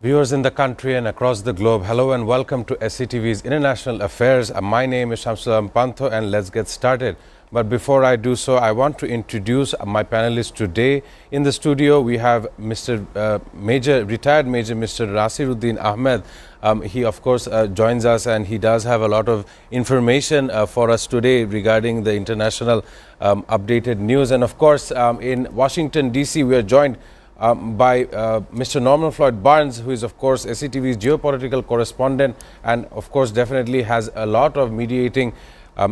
Viewers in the country and across the globe, hello and welcome to SCTV's International Affairs. My name is Shamsulam Pantho and let's get started. But before I do so, I want to introduce my panelists today. In the studio, we have retired Major Mr. Nasiruddin Ahmed. He, of course, joins us and he does have a lot of information for us today regarding the international updated news. And of course, in Washington, D.C., we are joined by Mr. Norman Floyd Barnes, who is, of course, SCTV's geopolitical correspondent and, of course, definitely has a lot of mediating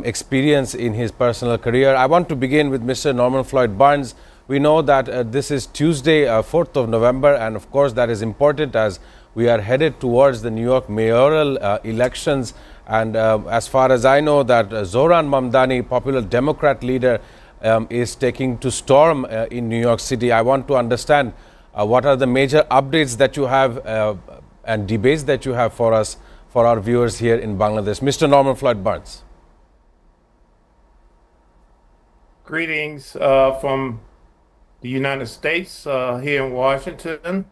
experience in his personal career. I want to begin with Mr. Norman Floyd Barnes. We know that this is Tuesday, 4th of November, and, of course, that is important as we are headed towards the New York mayoral elections. And as far as I know, that Zohran Mamdani, popular Democrat leader, is taking to storm in New York City. I want to understand what are the major updates that you have and debates that you have for us, for our viewers here in Bangladesh. Mr. Norman Floyd Barnes. Greetings from the United States here in Washington.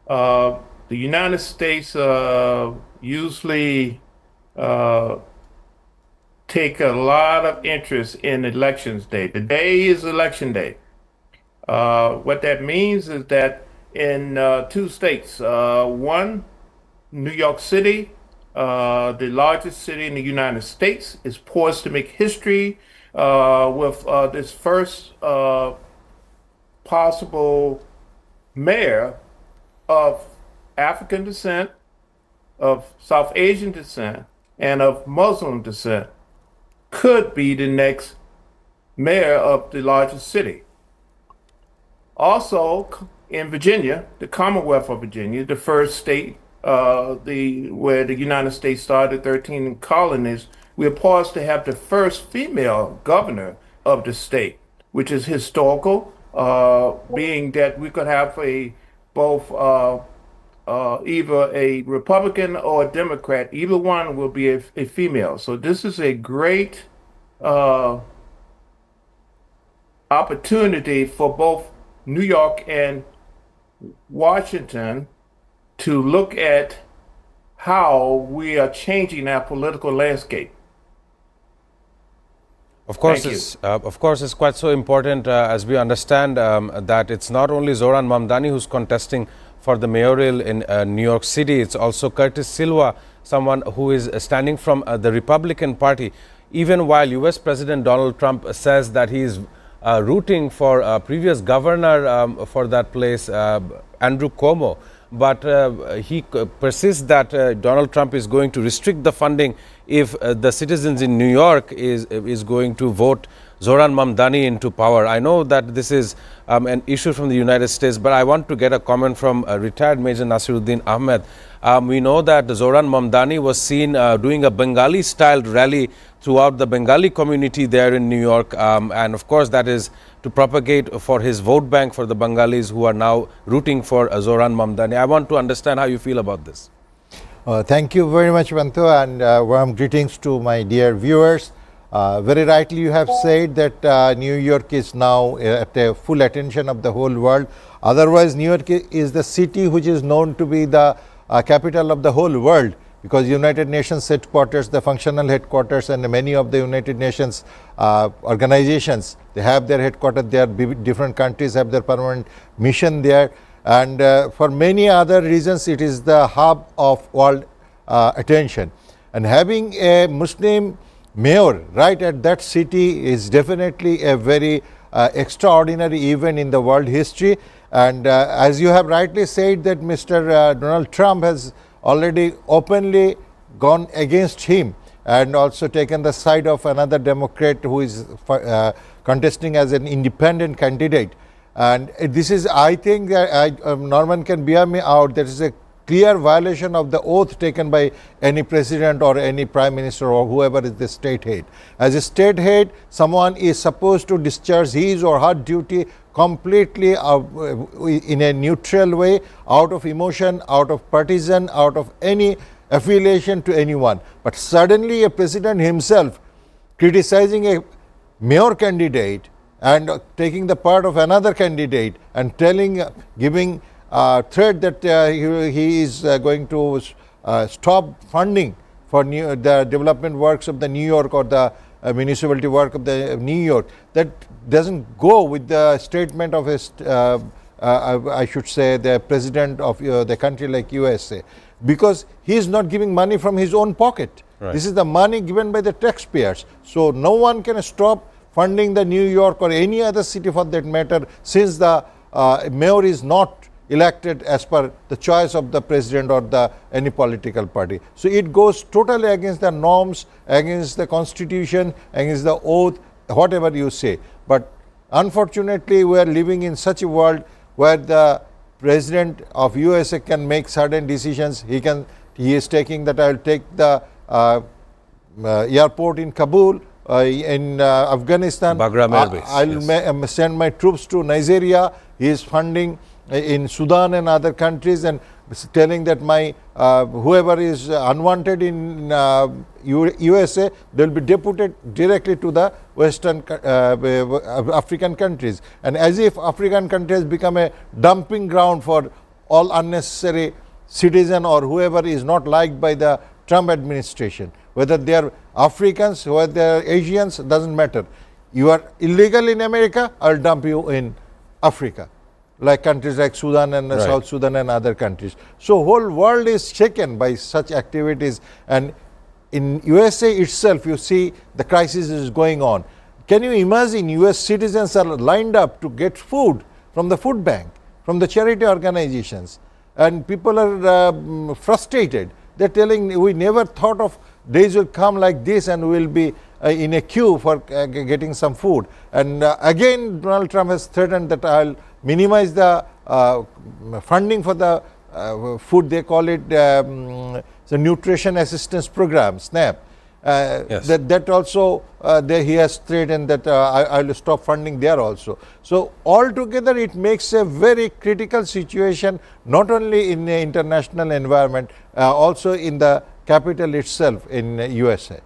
The United States usually take a lot of interest in elections day. Today is election day. What that means is that in two states, one, New York City, the largest city in the United States, is poised to make history with this first possible mayor of African descent, of South Asian descent, and of Muslim descent could be the next mayor of the largest city. Also, in Virginia, the Commonwealth of Virginia, the first state where the United States started 13 colonies, we are poised to have the first female governor of the state, which is historical, being that we could have either a Republican or a Democrat. Either one will be a female. So this is a great opportunity for both New York and Washington to look at how we are changing our political landscape. Of course, it's quite so important as we understand that it's not only Zohran Mamdani who's contesting for the mayoral in New York City. It's also Curtis Silva, someone who is standing from the Republican Party. Even while U.S. President Donald Trump says that he is rooting for previous governor for that place, Andrew Cuomo, but he persists that Donald Trump is going to restrict the funding if the citizens in New York is going to vote Zohran Mamdani into power. I know that this is an issue from the United States, but I want to get a comment from retired Major Nasiruddin Ahmed. We know that Zohran Mamdani was seen doing a Bengali-styled rally throughout the Bengali community there in New York, and of course that is to propagate for his vote bank for the Bengalis who are now rooting for Zohran Mamdani. I want to understand how you feel about this. Thank you very much, Vanto, and warm greetings to my dear viewers. Very rightly you have said that New York is now at the full attention of the whole world. Otherwise, New York is the city which is known to be the capital of the whole world, because United Nations headquarters, the functional headquarters, and many of the United Nations organizations, they have their headquarters there. Different countries have their permanent mission there, and for many other reasons it is the hub of world attention. And having a Muslim mayor right at that city is definitely a very extraordinary event in the world history. And as you have rightly said, that Mr. Donald Trump has already openly gone against him and also taken the side of another Democrat who is contesting as an independent candidate. And this is, I think that Norman can bear me out, there is a clear violation of the oath taken by any president or any prime minister or whoever is the state head. As a state head, someone is supposed to discharge his or her duty completely in a neutral way, out of emotion, out of partisan, out of any affiliation to anyone. But suddenly a president himself criticizing a mayor candidate and taking the part of another candidate and giving threat that he is going to stop funding for the development works of the New York or the municipality work of the New York, that doesn't go with the statement of his, I should say, the president of the country like USA, because he is not giving money from his own pocket. Right. This is the money given by the taxpayers. So no one can stop funding the New York or any other city for that matter, since the mayor is not elected as per the choice of the president or the any political party. So it goes totally against the norms, against the constitution, against the oath, whatever you say. But unfortunately, we are living in such a world where the president of USA can make certain decisions. He is taking that I will take the airport in Kabul, in Afghanistan. Bagram Air Base, I'll send my troops to Nigeria. He is funding in Sudan and other countries, and telling that my whoever is unwanted in USA, they will be deported directly to the Western African countries, and as if African countries become a dumping ground for all unnecessary citizen or whoever is not liked by the Trump administration, whether they are Africans, whether they are Asians, doesn't matter. You are illegal in America, I'll dump you in Africa, like countries like Sudan and Right. South Sudan and other countries. So whole world is shaken by such activities, and in USA itself you see the crisis is going on. Can you imagine US citizens are lined up to get food from the food bank, from the charity organizations, and people are frustrated. They're telling, we never thought of days will come like this and we'll be in a queue for getting some food. And again, Donald Trump has threatened that I'll minimize the funding for the food. They call it the Nutrition Assistance Program, SNAP. Yes. That also he has threatened that I will stop funding there also. So altogether it makes a very critical situation, not only in the international environment, also in the capital itself in USA.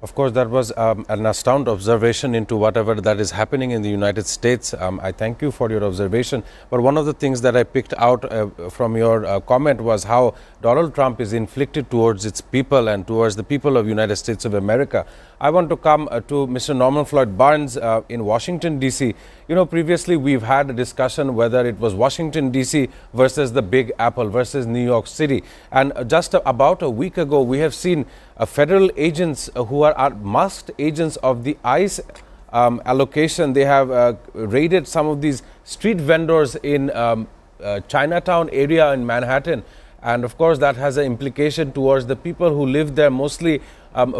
Of course, that was an astounding observation into whatever that is happening in the United States. I thank you for your observation. But one of the things that I picked out from your comment was how Donald Trump is inflicted towards its people and towards the people of United States of America. I want to come to Mr. Norman Floyd Barnes in Washington, D.C. You know, previously we've had a discussion whether it was Washington, D.C. versus the Big Apple versus New York City. And just about a week ago, we have seen federal agents who are masked agents of the ICE allocation. They have raided some of these street vendors in Chinatown area in Manhattan. And of course, that has an implication towards the people who live there, mostly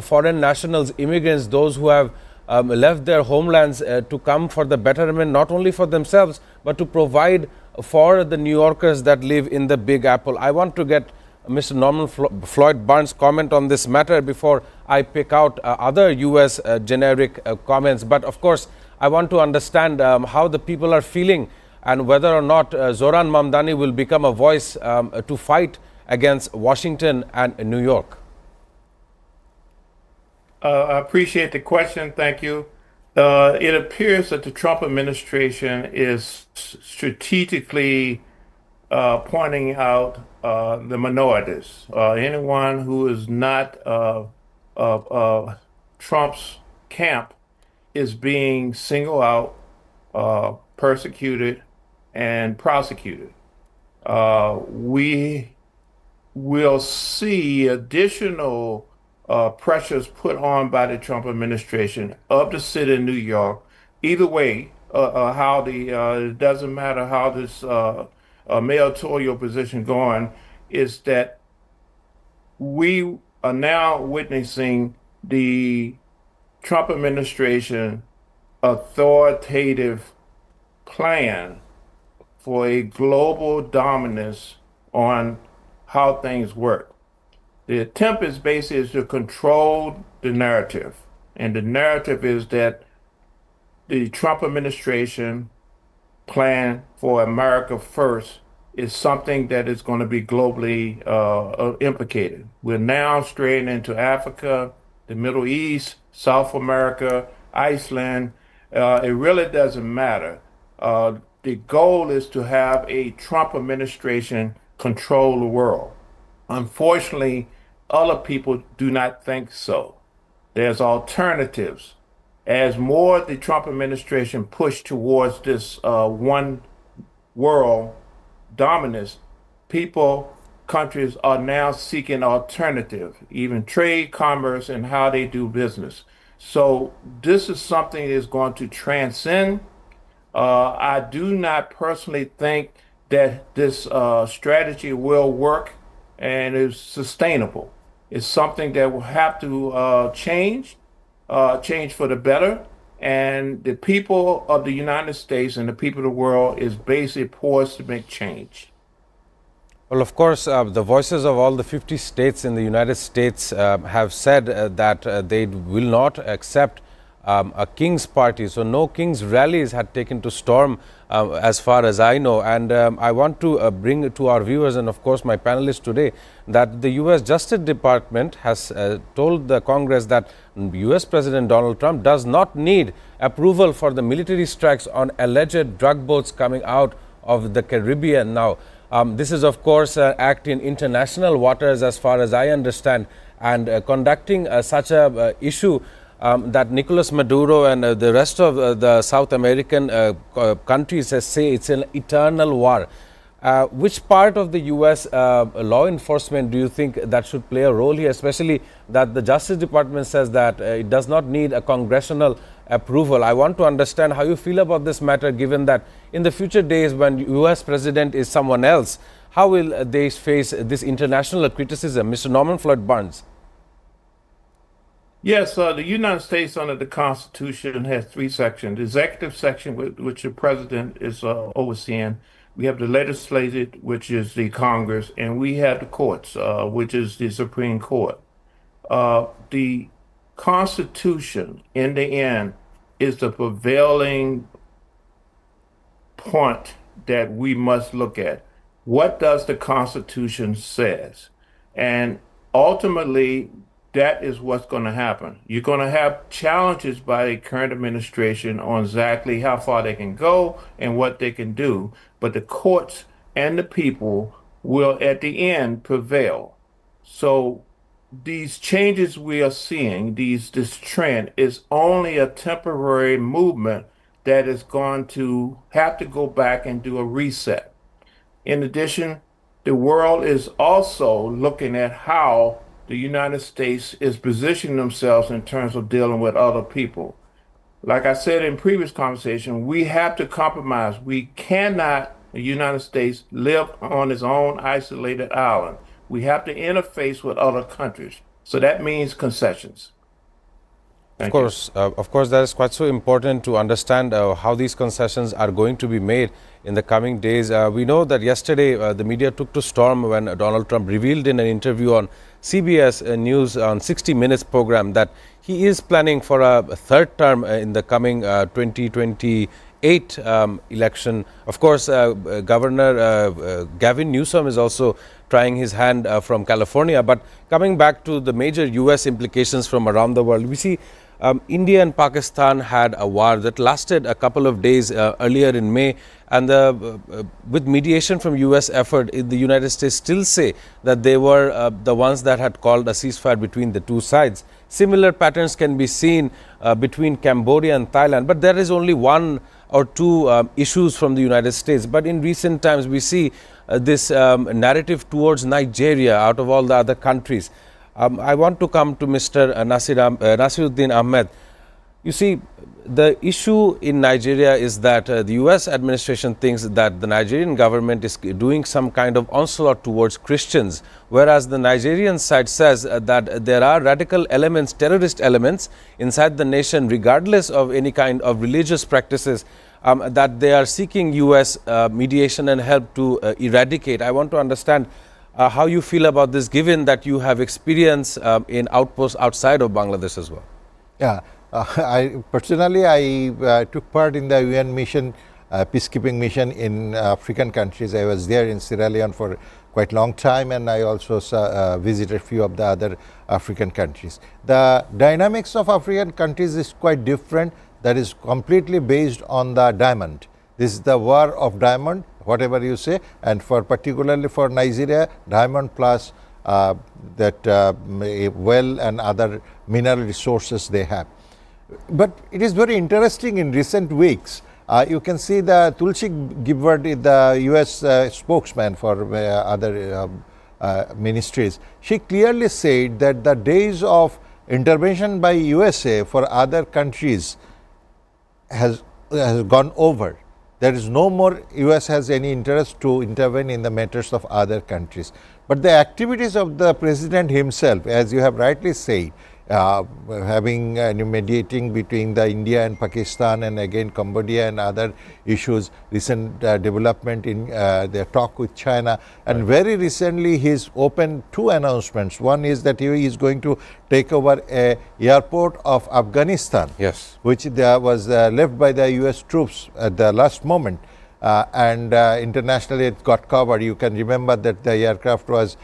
foreign nationals, immigrants, those who have left their homelands to come for the betterment, not only for themselves, but to provide for the New Yorkers that live in the Big Apple. I want to get Mr. Norman Floyd Barnes' comment on this matter before I pick out other U.S. generic comments. But of course, I want to understand how the people are feeling and whether or not Zoran Mamdani will become a voice to fight against Washington and New York. I appreciate the question. Thank you. It appears that the Trump administration is strategically pointing out the minorities, anyone who is not Trump's camp is being singled out, persecuted, and prosecuted. We will see additional pressures put on by the Trump administration of the city of New York. Either way, it doesn't matter how this mayoral position going, is that we are now witnessing the Trump administration authoritative plan for a global dominance on how things work. The attempt is basically to control the narrative. And the narrative is that the Trump administration plan for America first is something that is going to be globally implicated. We're now straying into Africa, the Middle East, South America, Iceland. It really doesn't matter. the goal is to have a Trump administration control the world. Unfortunately, other people do not think so. There's alternatives. As more the Trump administration pushed towards this one world dominance, countries are now seeking alternative, even trade, commerce, and how they do business. So this is something that is going to transcend. I do not personally think that this strategy will work and is sustainable. It's something that will have to change for the better. And the people of the United States and the people of the world is basically poised to make change. Well, of course, the voices of all the 50 states in the United States have said that they will not accept a King's party. So no King's rallies had taken to storm as far as I know. And I want to bring to our viewers and of course my panelists today that the US Justice Department has told the Congress that US President Donald Trump does not need approval for the military strikes on alleged drug boats coming out of the Caribbean. Now, this is of course an act in international waters as far as I understand, and conducting such a issue that Nicolas Maduro and the rest of the South American countries say it's an eternal war. Which part of the US law enforcement do you think that should play a role here, especially that the Justice Department says that it does not need a congressional approval? I want to understand how you feel about this matter, given that in the future days when US president is someone else, how will they face this international criticism? Mr. Norman Floyd Barnes. Yes, the United States under the Constitution has three sections. The executive section, which the president is overseeing. We have the legislative, which is the Congress, and we have the courts, which is the Supreme Court. The Constitution, in the end, is the prevailing point that we must look at. What does the Constitution says? And ultimately, that is what's going to happen. You're going to have challenges by the current administration on exactly how far they can go and what they can do. But the courts and the people will, at the end, prevail. So these changes we are seeing, this trend, is only a temporary movement that is going to have to go back and do a reset. In addition, the world is also looking at how the United States is positioning themselves in terms of dealing with other people. Like I said in previous conversation, we have to compromise. We cannot, the United States, live on its own isolated island. We have to interface with other countries. So that means concessions. Of course, that is quite so important to understand how these concessions are going to be made in the coming days. We know that yesterday the media took to storm when Donald Trump revealed in an interview on CBS News on 60 Minutes program that he is planning for a third term in the coming 2028 election. Of course, Governor Gavin Newsom is also trying his hand from California. But coming back to the major US implications from around the world, we see India and Pakistan had a war that lasted a couple of days earlier in May, and with mediation from US effort, the United States still say that they were the ones that had called a ceasefire between the two sides. Similar patterns can be seen between Cambodia and Thailand, but there is only one or two issues from the United States. But in recent times, we see this narrative towards Nigeria out of all the other countries. I want to come to Mr. Nasiruddin Ahmed. You see, the issue in Nigeria is that the US administration thinks that the Nigerian government is doing some kind of onslaught towards Christians, whereas the Nigerian side says that there are radical elements, terrorist elements inside the nation, regardless of any kind of religious practices, that they are seeking US mediation and help to eradicate. I want to understand how you feel about this, given that you have experience in outposts outside of Bangladesh as well. Yeah, I took part in the UN mission, peacekeeping mission in African countries. I was there in Sierra Leone for quite a long time, and I also visited a few of the other African countries. The dynamics of African countries is quite different. That is completely based on the diamond. This is the war of diamond, whatever you say, and for particularly for Nigeria, diamond plus well and other mineral resources they have. But it is very interesting in recent weeks. You can see the Tulsi Gabbard, the US spokesman for other ministries. She clearly said that the days of intervention by USA for other countries has gone over. There is no more US has any interest to intervene in the matters of other countries. But the activities of the president himself, as you have rightly said, having mediating between the India and Pakistan and again Cambodia and other issues, recent development in their talk with China, and very recently he's opened two announcements. One is that he is going to take over a airport of Afghanistan, Yes. which was left by the US troops at the last moment. And internationally it got covered. You can remember that the aircraft was,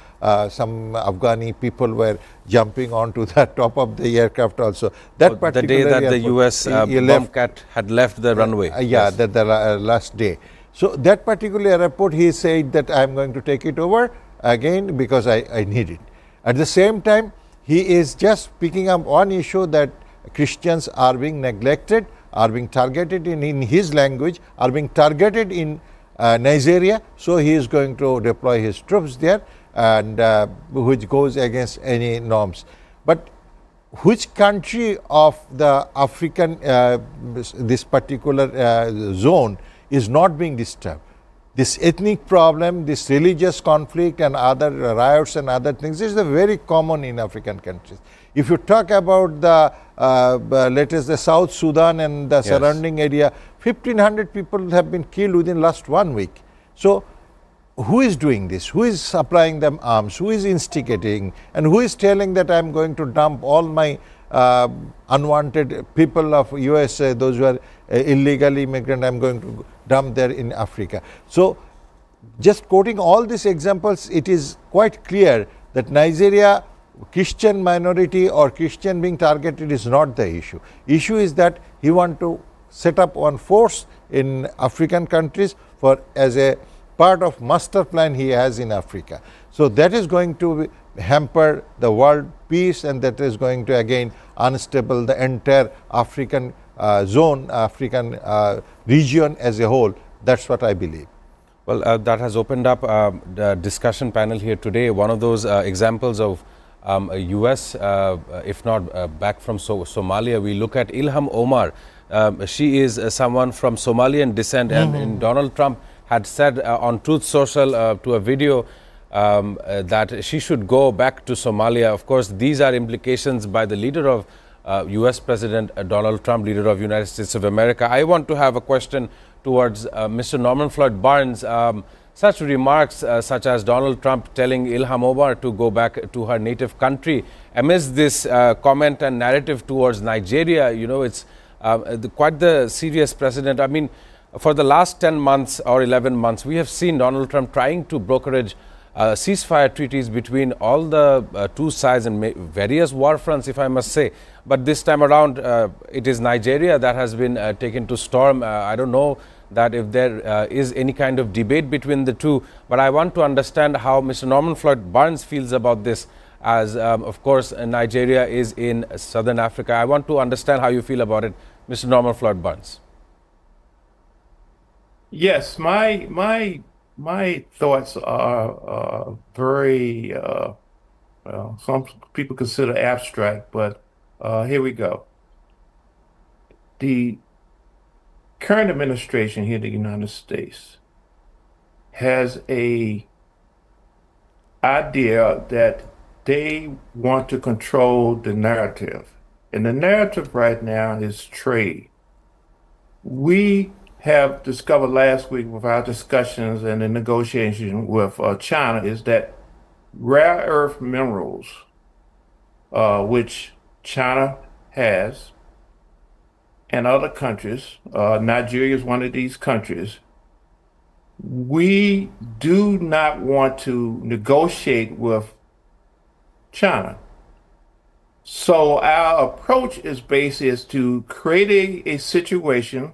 some Afghani people were jumping onto the top of the aircraft also. That The day that the US bombcat had left the runway. Yeah, that the last day. So that particular airport, he said that I am going to take it over again because I need it. At the same time, he is just picking up one issue that Christians are being neglected, are being targeted in his language, are being targeted in Nigeria. So he is going to deploy his troops there, and which goes against any norms. But which country of the African this particular zone is not being disturbed? This ethnic problem, this religious conflict and other riots and other things is very common in African countries. If you talk about the latest the South Sudan and the surrounding area, 1,500 people have been killed within last 1 week. So who is doing this? Who is supplying them arms? Who is instigating? And who is telling that I am going to dump all my unwanted people of USA, those who are illegal immigrant, I am going to dump there in Africa. So just quoting all these examples, it is quite clear that Nigeria, Christian minority or Christian being targeted is not the issue. Issue is that he want to set up one force in African countries for as a part of master plan he has in Africa. So that is going to hamper the world peace, and that is going to again unstable the entire African zone, African region as a whole. That's what I believe. Well, that has opened up the discussion panel here today. One of those examples of US, if not back from Somalia, we look at Ilham Omar. She is someone from Somalian descent, and Donald Trump had said on Truth Social to a video that she should go back to Somalia. Of course, these are implications by the leader of US President Donald Trump, leader of United States of America. I want to have a question towards Mr. Norman Floyd Barnes. Such remarks such as Donald Trump telling Ilham Omar to go back to her native country, amidst this comment and narrative towards Nigeria, you know, it's quite the serious precedent. I mean, for the last 10 months or 11 months, we have seen Donald Trump trying to brokerage ceasefire treaties between all the two sides and various war fronts, if I must say. But this time around, it is Nigeria that has been taken to storm. I don't know that if there is any kind of debate between the two, but I want to understand how Mr. Norman Floyd Barnes feels about this, as of course Nigeria is in southern Africa. I want to understand how you feel about it, Mr. Norman Floyd Barnes. Yes, my thoughts are very well, some people consider abstract, but here we go. The current administration here in the United States has a idea that they want to control the narrative. And the narrative right now is trade. We have discovered last week with our discussions and the negotiation with China is that rare earth minerals, which China has, and other countries, Nigeria is one of these countries, we do not want to negotiate with China. So our approach is based is to create a situation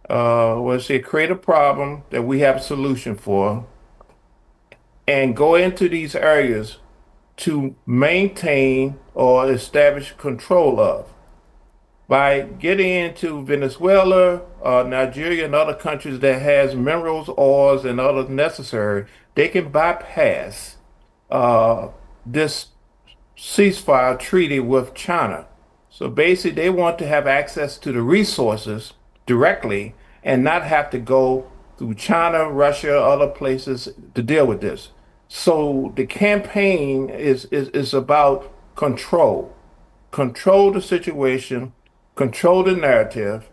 create a problem that we have a solution for and go into these areas to maintain or establish control of. By getting into Venezuela, Nigeria, and other countries that has minerals, oils, and others necessary, they can bypass this ceasefire treaty with China. So basically, they want to have access to the resources directly and not have to go through China, Russia, other places to deal with this. So the campaign is about control. Control the situation, control the narrative,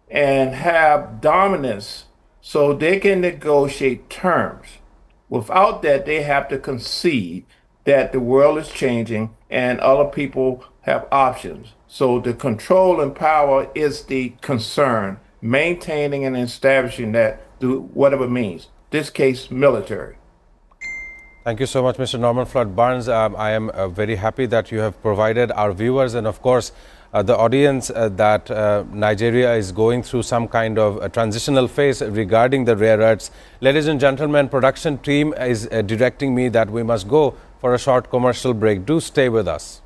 and have dominance so they can negotiate terms. Without that, they have to concede that the world is changing and other people have options. So the control and power is the concern, maintaining and establishing that through whatever means, this case, military. Thank you so much, Mr. Norman Flood Barnes. I am very happy that you have provided our viewers and, of course, the audience that Nigeria is going through some kind of a transitional phase regarding the rare earths. Ladies and gentlemen, production team is directing me that we must go for a short commercial break. Do stay with us.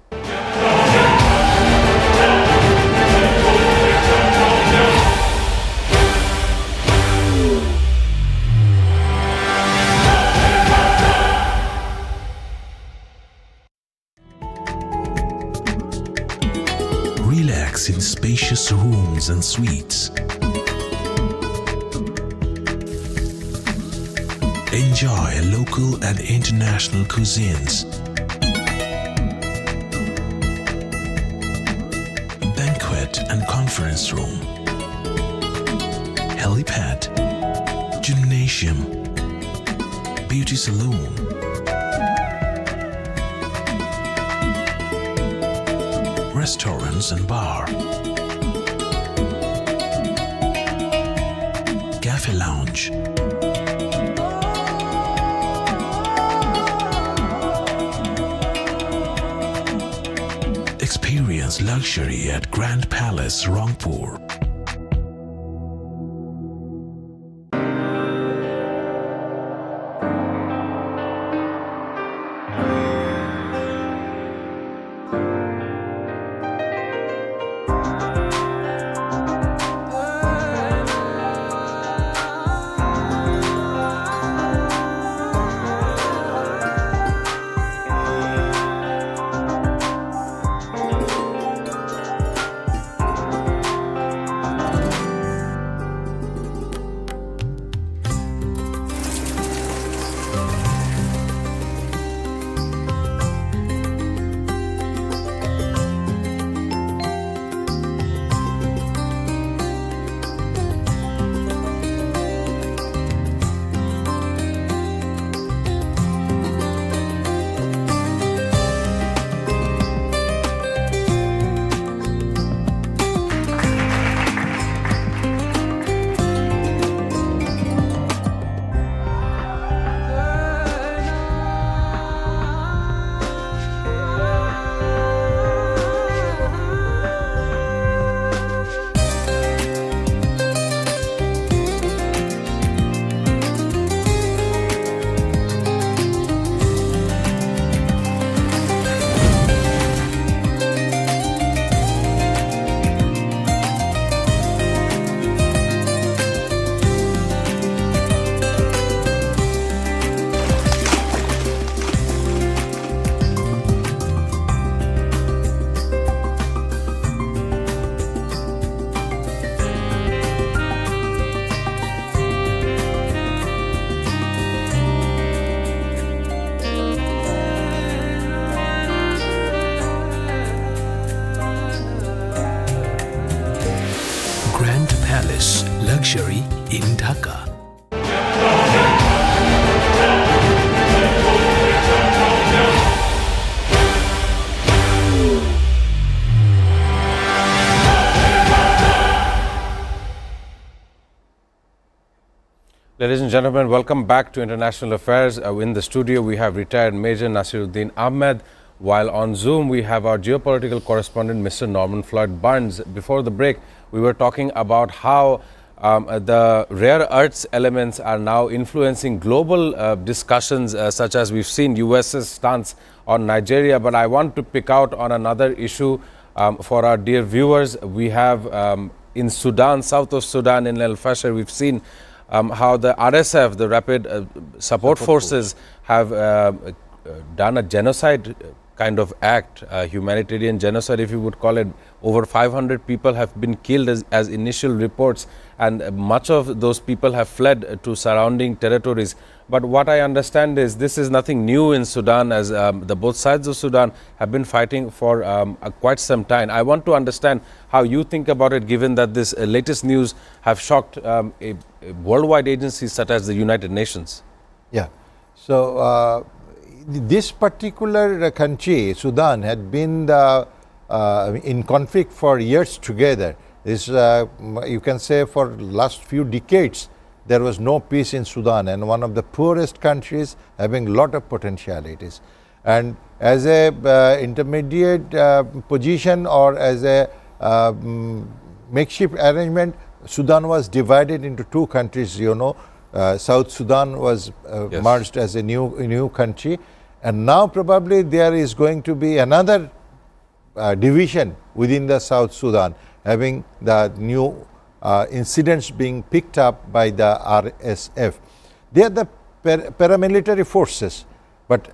Relax in spacious rooms and suites. Enjoy local and international cuisines. Banquet and conference room. Helipad. Gymnasium. Beauty salon. Restaurants and bar. Cafe lounge. Experience luxury at Grand Palace, Rangpur. Grand Palace, luxury in Dhaka. Ladies and gentlemen, welcome back to International Affairs. In the studio, we have retired Major Nasiruddin Ahmed, while on Zoom, we have our geopolitical correspondent, Mr. Norman Floyd Barnes. Before the break, we were talking about how the rare earths elements are now influencing global discussions, such as we've seen US's stance on Nigeria. But I want to pick out on another issue for our dear viewers. We have in Sudan, south of Sudan, in El Fasher, we've seen how the RSF, the Rapid Support Forces, have done a genocide kind of act, humanitarian genocide, if you would call it. Over 500 people have been killed as initial reports, and much of those people have fled to surrounding territories. But what I understand is this is nothing new in Sudan, as the both sides of Sudan have been fighting for quite some time. I want to understand how you think about it, given that this latest news have shocked worldwide agencies such as the United Nations. Yeah. So this particular country, Sudan, had been in conflict for years together. This, you can say, for last few decades, there was no peace in Sudan, and one of the poorest countries, having a lot of potentialities. And as a intermediate position, or as a makeshift arrangement, Sudan was divided into two countries. You know, South Sudan was Yes. merged as a new country, and now probably there is going to be another division within the South Sudan, having the new incidents being picked up by the RSF. They are the paramilitary forces, but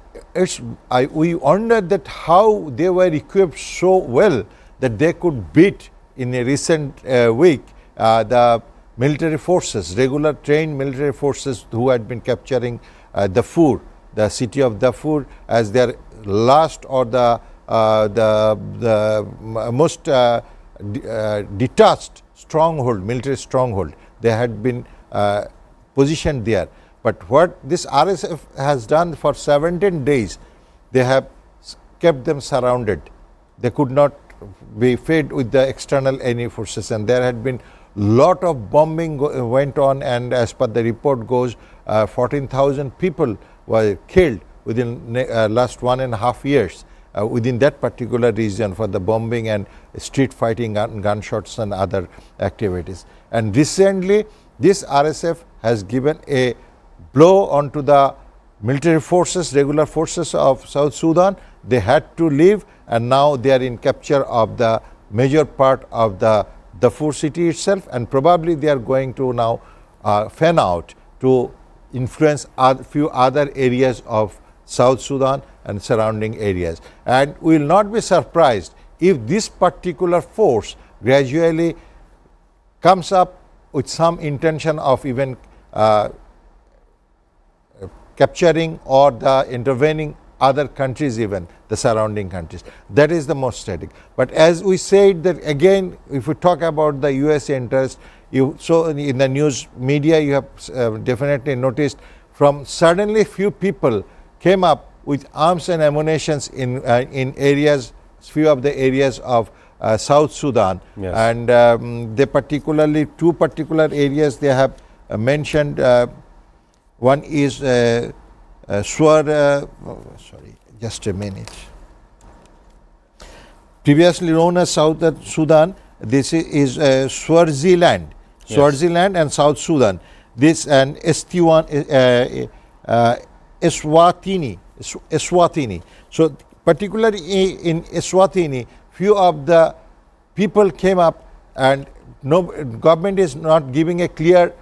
we wondered that how they were equipped so well that they could beat in a recent week the military forces, regular trained military forces who had been capturing Darfur, the city of Darfur, as their last or the most detached stronghold, military stronghold. They had been positioned there. But what this RSF has done for 17 days, they have kept them surrounded. They could not be fed with the external enemy forces, and there had been lot of bombing went on, and as per the report goes, 14,000 people were killed within last 1.5 years. Within that particular region for the bombing and street fighting and gunshots and other activities. And recently, this RSF has given a blow onto the military forces, regular forces of South Sudan. They had to leave, and now they are in capture of the major part of the Darfur city itself, and probably they are going to now fan out to influence a few other areas of South Sudan and surrounding areas. And we will not be surprised if this particular force gradually comes up with some intention of even capturing or intervening other countries, even the surrounding countries. That is the most static. But as we said, that again, if we talk about the US interest, so in the news media you have definitely noticed, from suddenly few people came up with arms and ammunitions in areas, few of the areas of South Sudan. Yes. And they particularly, two particular areas they have mentioned. One is sorry, just a minute. Previously known as South Sudan, this is Swaziland. Yes. Swaziland and South Sudan. This and Eswatini. So particularly in Eswatini, few of the people came up, and no government is not giving a clear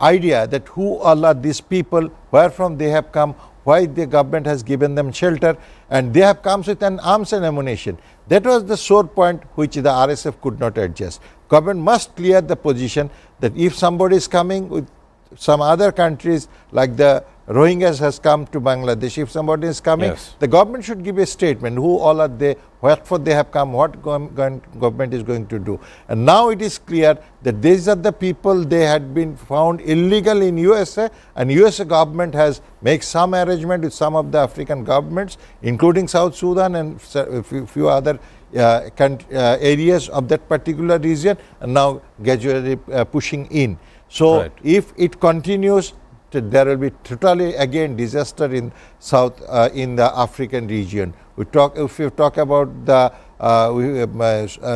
idea that who all are these people, where from they have come, why the government has given them shelter, and they have come with an arms and ammunition. That was the sore point which the RSF could not adjust. Government must clear the position that if somebody is coming with some other countries, like the Rohingyas has come to Bangladesh, if somebody is coming, Yes. the government should give a statement, who all are they, what for they have come, what government is going to do. And now it is clear that these are the people, they had been found illegal in USA, and USA government has made some arrangement with some of the African governments, including South Sudan and a few other areas of that particular region, and now gradually pushing in. So Right. if it continues, there will be totally again disaster in South in the African region. If you talk about the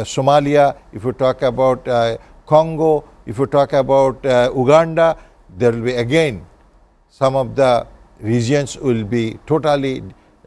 Somalia, if you talk about Congo, If you talk about Uganda, there will be again some of the regions will be totally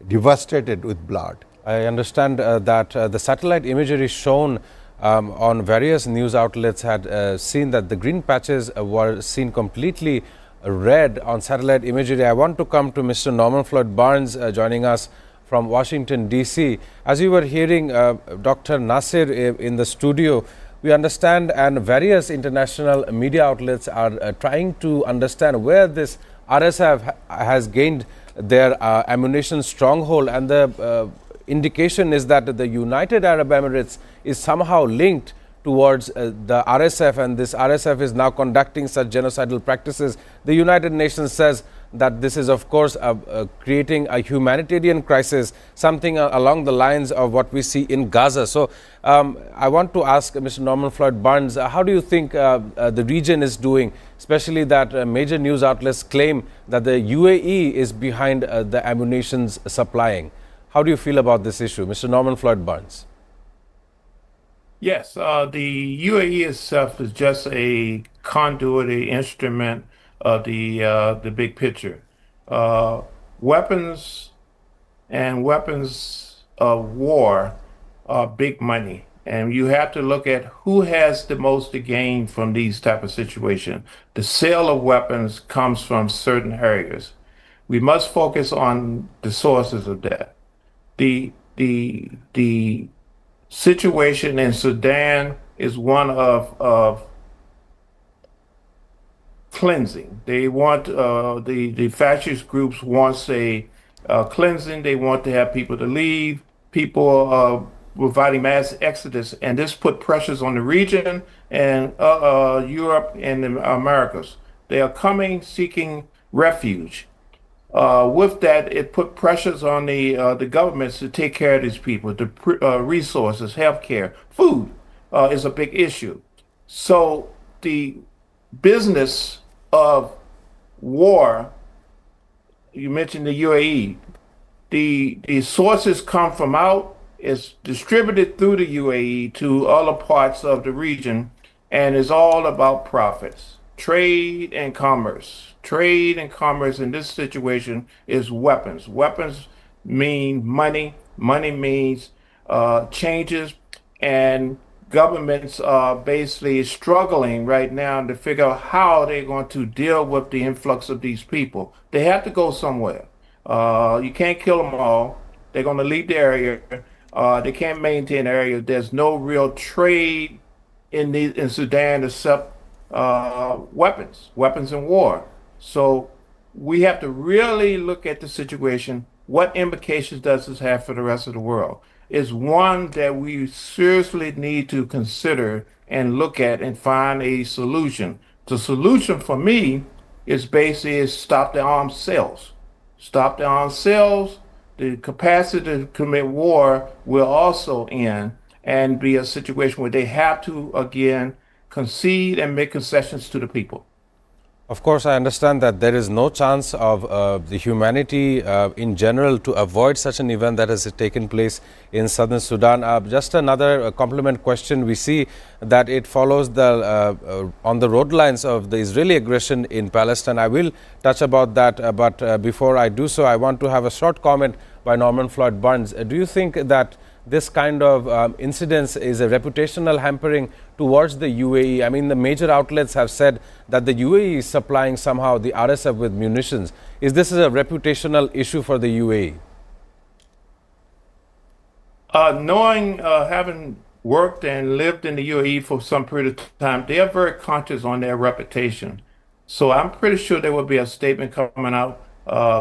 devastated with blood. I understand that the satellite imagery shown on various news outlets had seen that the green patches were seen completely red on satellite imagery. I want to come to Mr. Norman Floyd Barnes joining us from Washington, D.C. As you were hearing Dr. Nasir in the studio, we understand, and various international media outlets are trying to understand where this RSF has gained their ammunition stronghold, and the indication is that the United Arab Emirates is somehow linked towards the RSF, and this RSF is now conducting such genocidal practices. The United Nations says that this is, of course, creating a humanitarian crisis, something along the lines of what we see in Gaza. So I want to ask Mr. Norman Floyd Barnes, how do you think the region is doing, especially that major news outlets claim that the UAE is behind the ammunition's supplying? How do you feel about this issue, Mr. Norman Floyd Barnes? Yes, the UAE itself is just a conduit, a instrument of the big picture. Weapons and weapons of war are big money, and you have to look at who has the most to gain from these type of situations. The sale of weapons comes from certain areas. We must focus on the sources of that. The situation in Sudan is one of cleansing. They want the fascist groups wants a cleansing. They want to have people to leave. People providing mass exodus, and this put pressures on the region and Europe and the Americas. They are coming seeking refuge. With that, it put pressures on the governments to take care of these people. The resources, healthcare, food is a big issue. So the business of war, you mentioned the UAE, the sources come from out, it's distributed through the UAE to other parts of the region, and it's all about profits. Trade and commerce. Trade and commerce in this situation is weapons. Weapons mean money. Money means changes, and governments are basically struggling right now to figure out how they're going to deal with the influx of these people. They have to go somewhere. You can't kill them all. They're going to leave the area. They can't maintain the area. There's no real trade in Sudan except weapons and war. So we have to really look at the situation. What implications does this have for the rest of the world? It's one that we seriously need to consider and look at and find a solution. The solution for me is basically stop the armed sales. Stop the armed sales. The capacity to commit war will also end and be a situation where they have to, again, concede and make concessions to the people. Of course, I understand that there is no chance of the humanity in general to avoid such an event that has taken place in southern Sudan. Just another complement question. We see that it follows the on the road lines of the Israeli aggression in Palestine. I will touch about that, but before I do so, I want to have a short comment by Norman Floyd Barnes. Do you think that this kind of incidents is a reputational hampering towards the UAE? I mean, the major outlets have said that the UAE is supplying somehow the RSF with munitions. Is this a reputational issue for the UAE? Knowing, having worked and lived in the UAE for some period of time, they are very conscious on their reputation. So I'm pretty sure there will be a statement coming out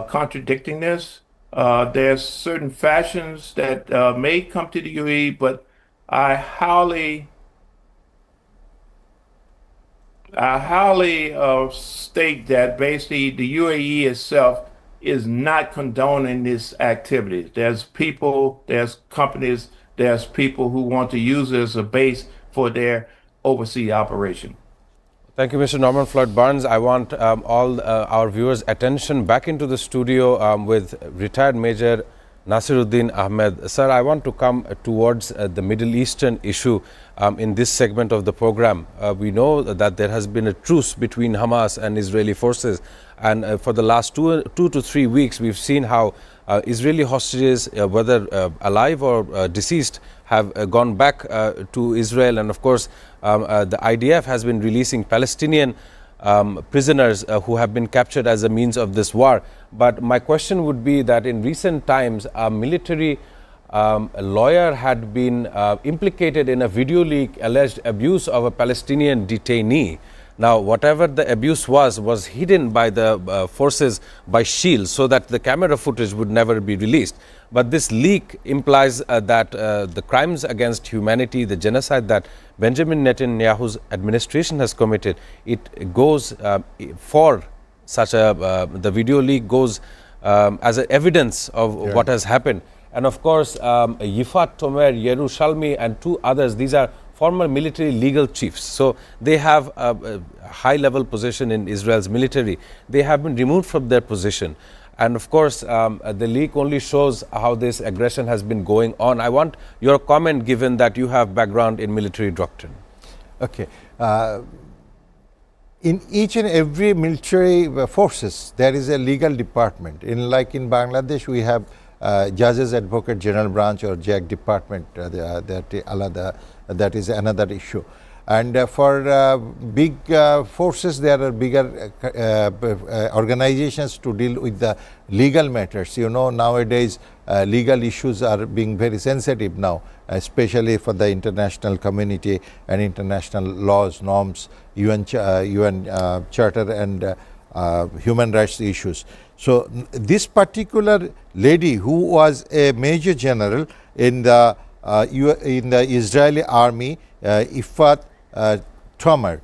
contradicting this. There's certain fashions that may come to the UAE, but I highly state that basically the UAE itself is not condoning this activity. There's people, there's companies, there's people who want to use it as a base for their overseas operation. Thank you, Mr. Norman Floyd Barnes. I want all our viewers' attention back into the studio with retired Major Nasiruddin Ahmed. Sir, I want to come towards the Middle Eastern issue in this segment of the program. We know that there has been a truce between Hamas and Israeli forces, and for the last two to 3 weeks, we've seen how Israeli hostages, whether alive or deceased, have gone back to Israel, and of course, the IDF has been releasing Palestinian prisoners who have been captured as a means of this war. But my question would be that in recent times, a military lawyer had been implicated in a video leak alleged abuse of a Palestinian detainee. Now, whatever the abuse was hidden by the forces by shields so that the camera footage would never be released. But this leak implies that the crimes against humanity, the genocide that Benjamin Netanyahu's administration has committed, it goes for such a, the video leak goes as a evidence of what has happened. And of course, Yifat Tomer, Yerushalmi and two others, these are former military legal chiefs. So they have a high level position in Israel's military. They have been removed from their position. And of course, the leak only shows how this aggression has been going on. I want your comment, given that you have background in military doctrine. Okay. In each and every military forces, there is a legal department. Like in Bangladesh, we have Judges Advocate General Branch or JAG department. That is another issue. And for big forces, there are bigger organizations to deal with the legal matters. You know, nowadays legal issues are being very sensitive now, especially for the international community and international laws, norms, UN Charter and human rights issues. So this particular lady, who was a major general in the Israeli army, Yifat Tomer.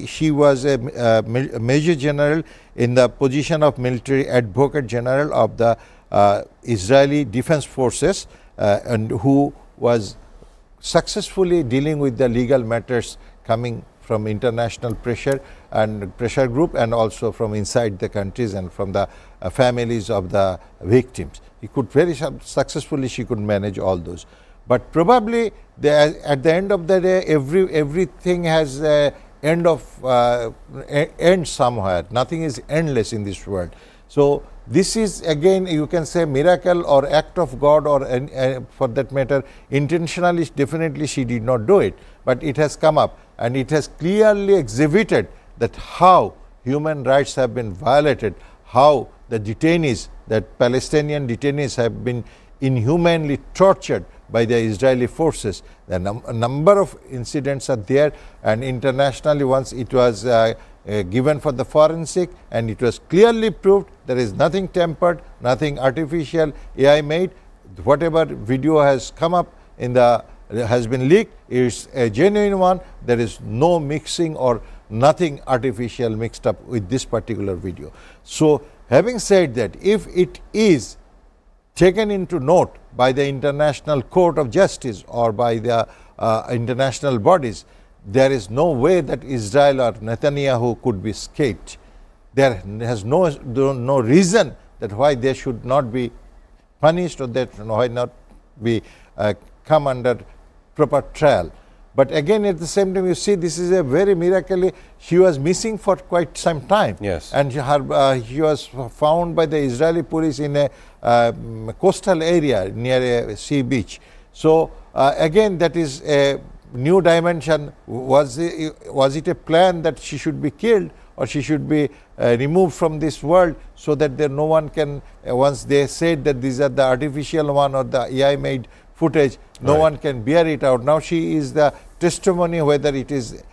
She was a major general in the position of military advocate general of the Israeli Defense Forces, and who was successfully dealing with the legal matters coming from international pressure and pressure group, and also from inside the countries and from the families of the victims. He could very successfully, she could manage all those. But probably at the end of the day, everything has a end somewhere. Nothing is endless in this world. So this is again, you can say, miracle or act of God, or for that matter, intentionally. Definitely she did not do it, but it has come up and it has clearly exhibited that how human rights have been violated, how the detainees, that Palestinian detainees, have been inhumanly tortured by the Israeli forces. A number of incidents are there, and internationally, once it was given for the forensic, and it was clearly proved there is nothing tempered, nothing artificial, AI made. Whatever video has come up has been leaked is a genuine one. There is no mixing or nothing artificial mixed up with this particular video. So having said that, if it is taken into note by the International Court of Justice or by the international bodies, there is no way that Israel or Netanyahu could be escaped. There has no reason that why they should not be punished, or that why not be come under proper trial. But again, at the same time, you see, this is a very miracle. She was missing for quite some time. Yes. And she was found by the Israeli police in a coastal area near a sea beach. So again, that is a new dimension. Was it a plan that she should be killed, or she should be removed from this world, so that no one can, once they said that these are the artificial one or the AI made footage, no one can bear it out. Now she is the testimony whether it is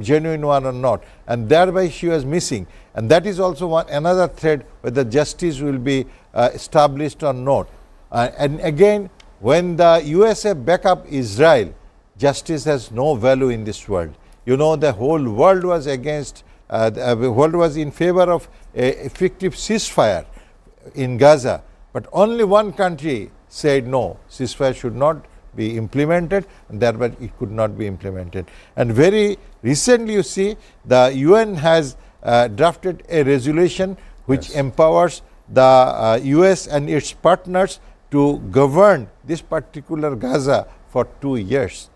genuine one or not, and thereby she was missing. And that is also another thread, whether justice will be established or not. And again, when the USA back up Israel, justice has no value in this world. You know, the whole world was against, the world was in favor of a effective ceasefire in Gaza, but only one country said no, ceasefire should not be implemented, and thereby it could not be implemented. And very recently, you see, the UN has drafted a resolution which empowers the US and its partners to govern this particular Gaza for 2 years.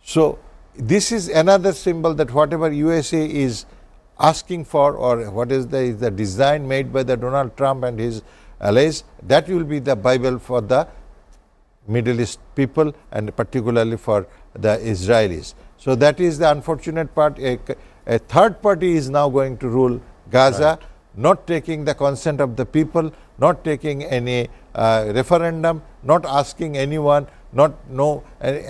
So this is another symbol that whatever USA is asking for, or what is the design made by the Donald Trump and his allies, that will be the Bible for the Middle East people and particularly for the Israelis. So that is the unfortunate part. A third party is now going to rule Gaza, not taking the consent of the people, not taking any referendum, not asking anyone,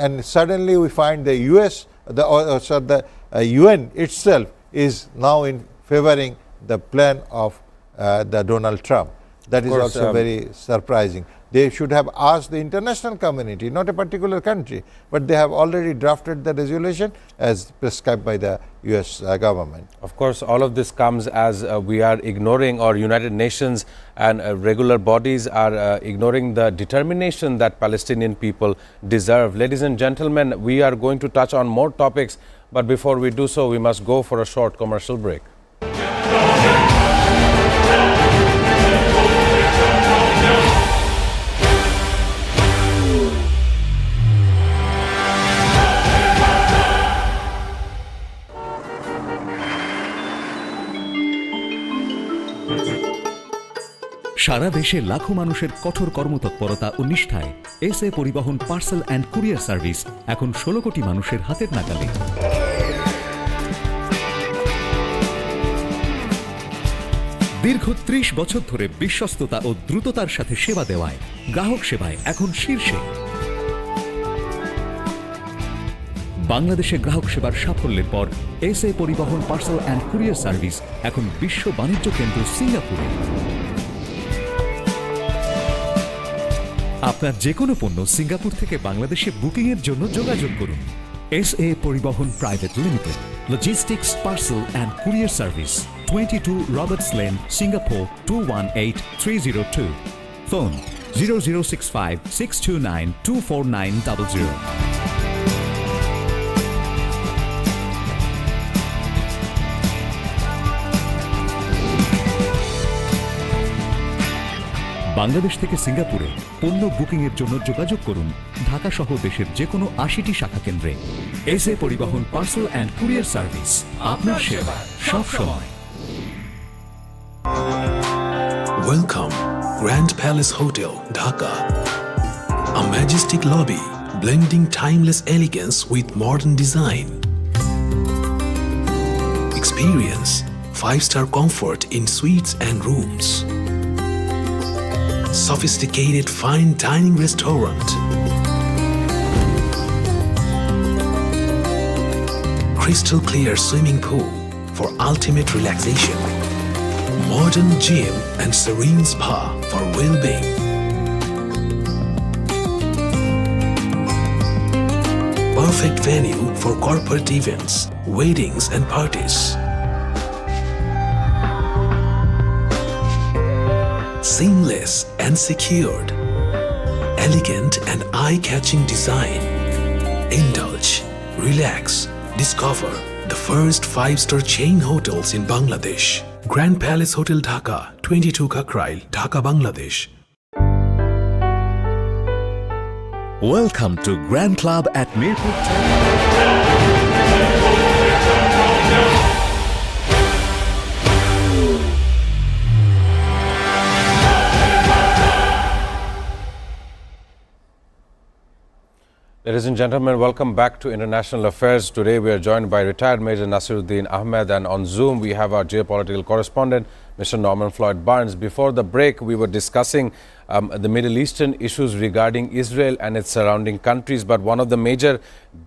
and suddenly we find the US, the UN itself is now in favoring the plan of the Donald Trump. That is also very surprising. They should have asked the international community, not a particular country, but they have already drafted the resolution as prescribed by the US government. Of course, all of this comes as we are ignoring, or United Nations and regular bodies are ignoring the determination that Palestinian people deserve. Ladies and gentlemen, we are going to touch on more topics, but before we do so, we must go for a short commercial break. সারা দেশে লাখো মানুষের কঠোর কর্মতৎপরতা ও নিষ্ঠায় SA পরিবহন parcel and courier service এখন 16 কোটি মানুষের হাতের নাগালে। দীর্ঘ 30 বছর ধরে বিশ্বস্ততা ও দ্রুততার সাথে সেবা দেওয়ায় গ্রাহক সেবায় এখন শীর্ষে। বাংলাদেশে গ্রাহক সেবার সাফল্যের পর এসএ পরিবহন পার্সেল অ্যান্ড কুরিয়ার সার্ভিস এখন বিশ্ব বাণিজ্য কেন্দ্র সিঙ্গাপুরে। আপনার যে কোনো পণ্য সিঙ্গাপুর থেকে বাংলাদেশে বুকিং এর জন্য যোগাযোগ করুন। এসএ পরিবহন private limited, logistics parcel and courier service, 22 Roberts lane, Singapore 218302। Phone 0065 629 24900। Bangladesh থেকে সিঙ্গাপুরে পণ্য বুকিং এর জন্য যোগাযোগ করুন ঢাকা সহ দেশের যে কোনো 80টি শাখা কেন্দ্রে। এসএ পরিবহন পার্সেল অ্যান্ড কুরিয়ার সার্ভিস, আপনার সেবা সব সময়। Welcome, Grand Palace Hotel, Dhaka. A majestic lobby blending timeless elegance with modern design. Experience 5-star comfort in suites and rooms. Sophisticated fine dining restaurant. Crystal clear swimming pool for ultimate relaxation. Modern gym and serene spa for well-being. Perfect venue for corporate events, weddings and parties. Seamless and secured, elegant and eye-catching design. Indulge, relax, discover the first 5-star chain hotels in Bangladesh. Grand Palace Hotel Dhaka, 22 Kakrail, Dhaka, Bangladesh. Welcome to Grand Club at Mirpur. Ladies and gentlemen, welcome back to International Affairs. Today we are joined by retired Major Nasiruddin Ahmed, and on Zoom we have our geopolitical correspondent, Mr. Norman Floyd Barnes. Before the break, we were discussing the Middle Eastern issues regarding Israel and its surrounding countries, but one of the major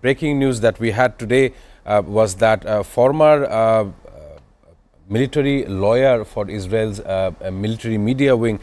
breaking news that we had today was that former military lawyer for Israel's military media wing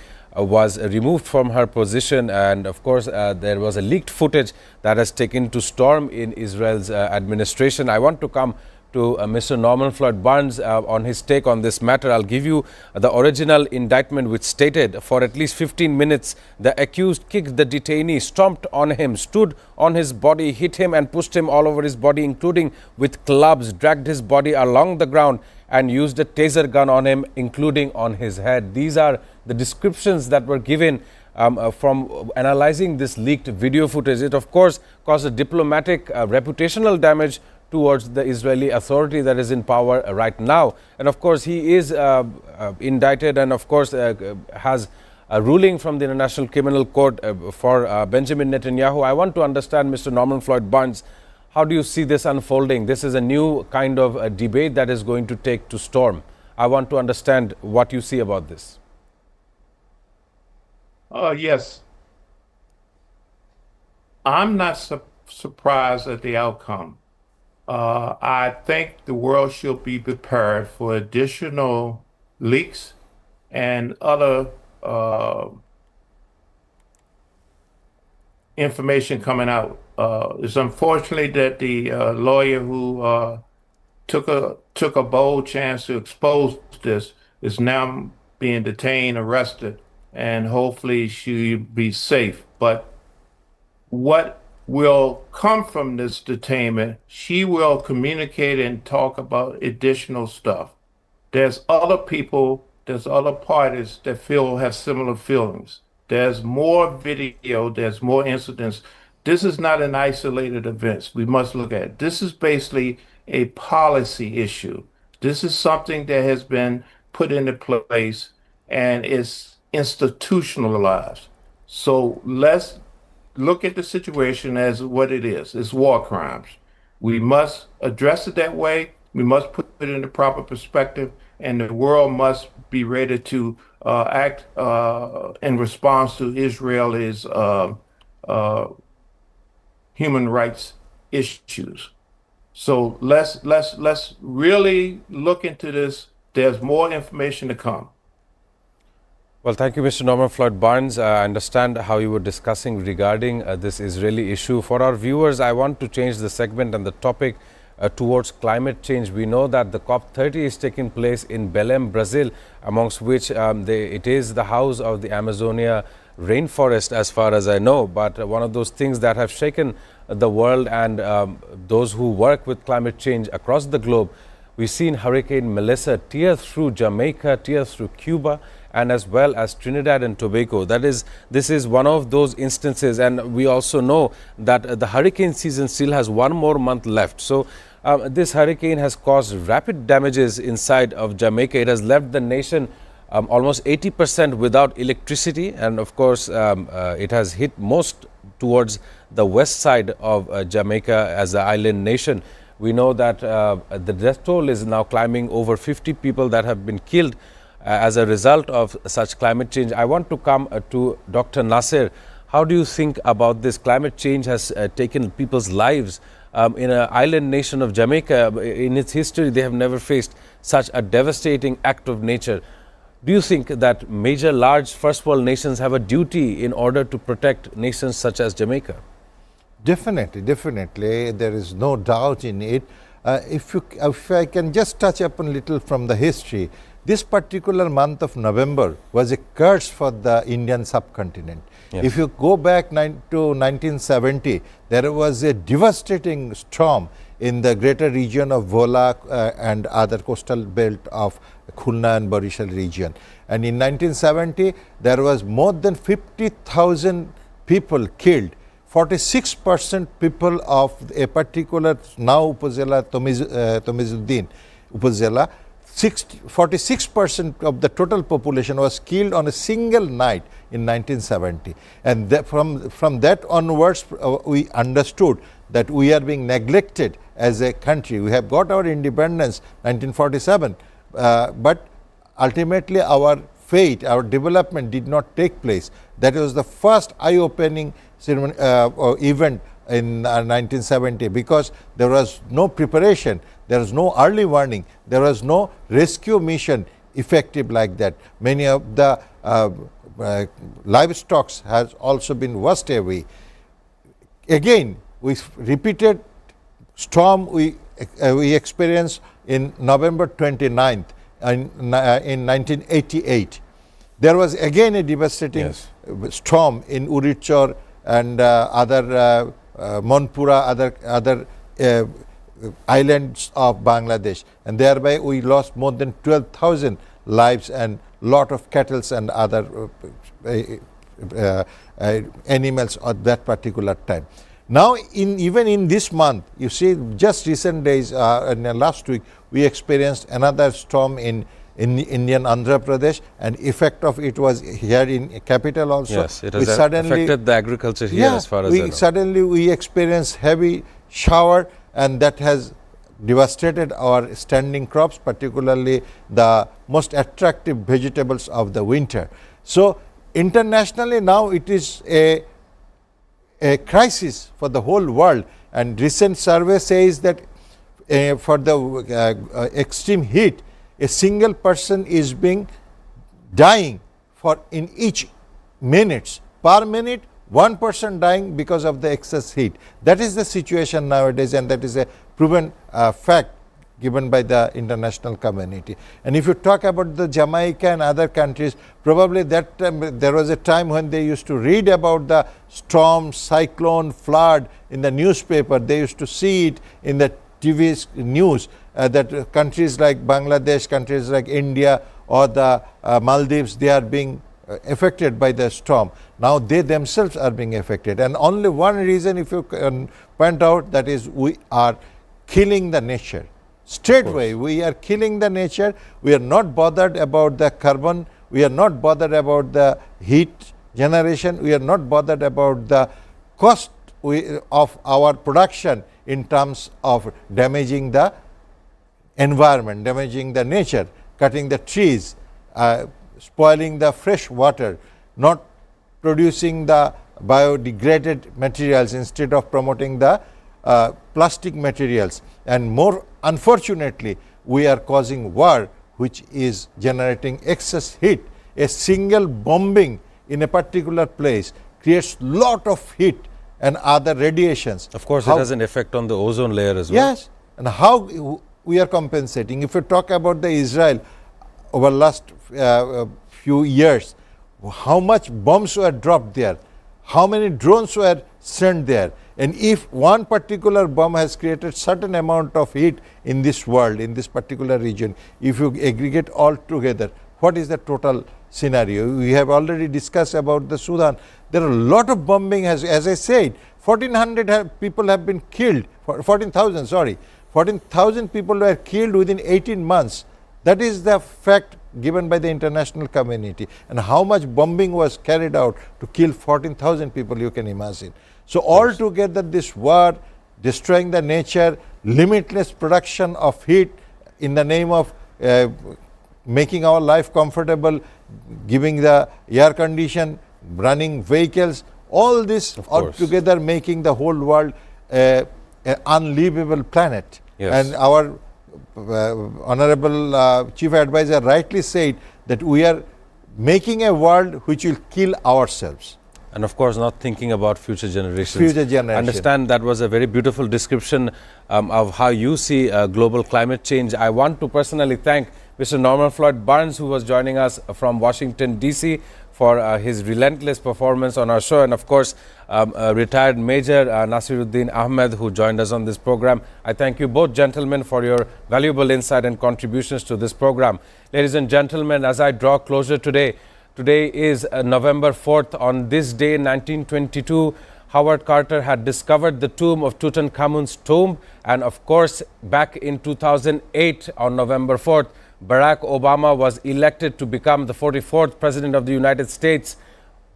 was removed from her position, and of course there was a leaked footage that has taken to storm in Israel's administration. I want to come to Mr. Norman Floyd Barnes on his take on this matter. I'll give you the original indictment, which stated for at least 15 minutes the accused kicked the detainee, stomped on him, stood on his body, hit him and pushed him all over his body, including with clubs, dragged his body along the ground and used a taser gun on him, including on his head. These are the descriptions that were given from analyzing this leaked video footage, it of course caused a diplomatic reputational damage towards the Israeli authority that is in power right now. And of course, he is indicted and of course has a ruling from the International Criminal Court for Benjamin Netanyahu. I want to understand, Mr. Norman Floyd Barnes, how do you see this unfolding? This is a new kind of debate that is going to take to storm. I want to understand what you see about this. Yes. I'm not surprised at the outcome. I think the world should be prepared for additional leaks and other information coming out. It's unfortunate that the lawyer who took a bold chance to expose this is now being detained, arrested, and hopefully she'll be safe. But what will come from this detainment, she will communicate and talk about additional stuff. There's other people, there's other parties that have similar feelings. There's more video, there's more incidents. This is not an isolated event. We must look at it. This is basically a policy issue. This is something that has been put into place and is institutionalized. So let's look at the situation as what it is. It's war crimes. We must address it that way. We must put it in the proper perspective, and the world must be ready to act in response to Israel's human rights issues. So let's really look into this. There's more information to come. Well, thank you, Mr. Norman Floyd Barnes. I understand how you were discussing regarding this Israeli issue. For our viewers, I want to change the segment and the topic towards climate change. We know that the COP30 is taking place in Belém, Brazil, amongst which it is the house of the Amazonia rainforest, as far as I know. But one of those things that have shaken the world and those who work with climate change across the globe, we've seen Hurricane Melissa tear through Jamaica, tear through Cuba, and as well as Trinidad and Tobago. This is one of those instances, and we also know that the hurricane season still has one more month left. So this hurricane has caused rapid damages inside of Jamaica. It has left the nation almost 80% without electricity, and of course it has hit most towards the west side of Jamaica as an island nation. We know that the death toll is now climbing over 50 people that have been killed as a result of such climate change. I want to come to Dr. Nasser. How do you think about this? Climate change has taken people's lives in an island nation of Jamaica. In its history, they have never faced such a devastating act of nature. Do you think that major, large first world nations have a duty in order to protect nations such as Jamaica? Definitely, definitely. There is no doubt in it. If I can just touch upon a little from the history, this particular month of November was a curse for the Indian subcontinent. Yes. If you go back to 1970, there was a devastating storm in the greater region of Vola and other coastal belt of Khulna and Barishal region. And in 1970, there was more than 50,000 people killed. 46% people of a particular now Upazila Tomizuddin Upazila, 46% of the total population was killed on a single night in 1970. And from that onwards, we understood that we are being neglected as a country. We have got our independence 1947, but ultimately our fate, our development did not take place. That was the first eye-opening event in 1970, because there was no preparation, there was no early warning, there was no rescue mission effective like that. Many of the livestock has also been washed away. Again, we repeated storm we experienced in November 29th in 1988. There was again a devastating storm in Urichor and other Monpura, other islands of Bangladesh, and thereby we lost more than 12,000 lives and lot of cattle and other animals at that particular time. Now, even in this month, you see, just recent days, in last week, we experienced another storm in Indian Andhra Pradesh, and effect of it was here in capital also. Yes, it has affected the agriculture here, as far as I know. Suddenly we experienced heavy shower, and that has devastated our standing crops, particularly the most attractive vegetables of the winter. So internationally now it is a crisis for the whole world, and recent survey says that for the extreme heat, a single person is dying in each minutes. Per minute, one person dying because of the excess heat. That is the situation nowadays, and that is a proven fact given by the international community. And if you talk about the Jamaica and other countries, probably that time there was a time when they used to read about the storm, cyclone, flood in the newspaper. They used to see it in the TV news, that countries like Bangladesh, countries like India or the Maldives, they are being affected by the storm. Now they themselves are being affected, and only one reason, if you can point out, that is we are killing the nature. Straightway, we are killing the nature. We are not bothered about the carbon. We are not bothered about the heat generation. We are not bothered about the cost of our production in terms of damaging the environment, damaging the nature, cutting the trees, spoiling the fresh water, not producing the biodegraded materials instead of promoting the plastic materials. And more unfortunately, we are causing war, which is generating excess heat. A single bombing in a particular place creates lot of heat and other radiations. Of course, it has an effect on the ozone layer as well. Yes, and how we are compensating. If you talk about the Israel over last few years, how much bombs were dropped there, how many drones were sent there, and if one particular bomb has created certain amount of heat in this world, in this particular region, if you aggregate all together, what is the total scenario? We have already discussed about the Sudan. There are a lot of bombing, as I said, 1,400 people have been killed, 14,000, sorry, 14,000 people were killed within 18 months. That is the fact given by the international community. And how much bombing was carried out to kill 14,000 people, you can imagine. So altogether, this war, destroying the nature, limitless production of heat in the name of making our life comfortable, giving the air condition, running vehicles, all this altogether making the whole world an unlivable planet. Yes. And our Honorable Chief Advisor rightly said that we are making a world which will kill ourselves. And of course, not thinking about future generations. Future generations. I understand that was a very beautiful description of how you see global climate change. I want to personally thank Mr. Norman Floyd Barnes, who was joining us from Washington, D.C., for his relentless performance on our show, and of course, retired Major Nasiruddin Ahmed, who joined us on this program. I thank you both, gentlemen, for your valuable insight and contributions to this program. Ladies and gentlemen, as I draw closer today is November 4th. On this day, 1922, Howard Carter had discovered the tomb of Tutankhamun's tomb, and of course, back in 2008, on November 4th, Barack Obama was elected to become the 44th President of the United States,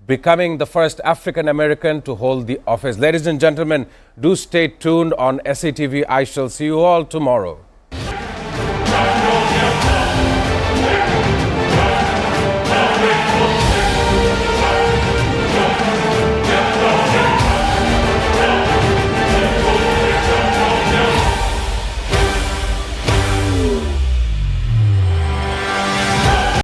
becoming the first African American to hold the office. Ladies and gentlemen, do stay tuned on SATV. I shall see you all tomorrow.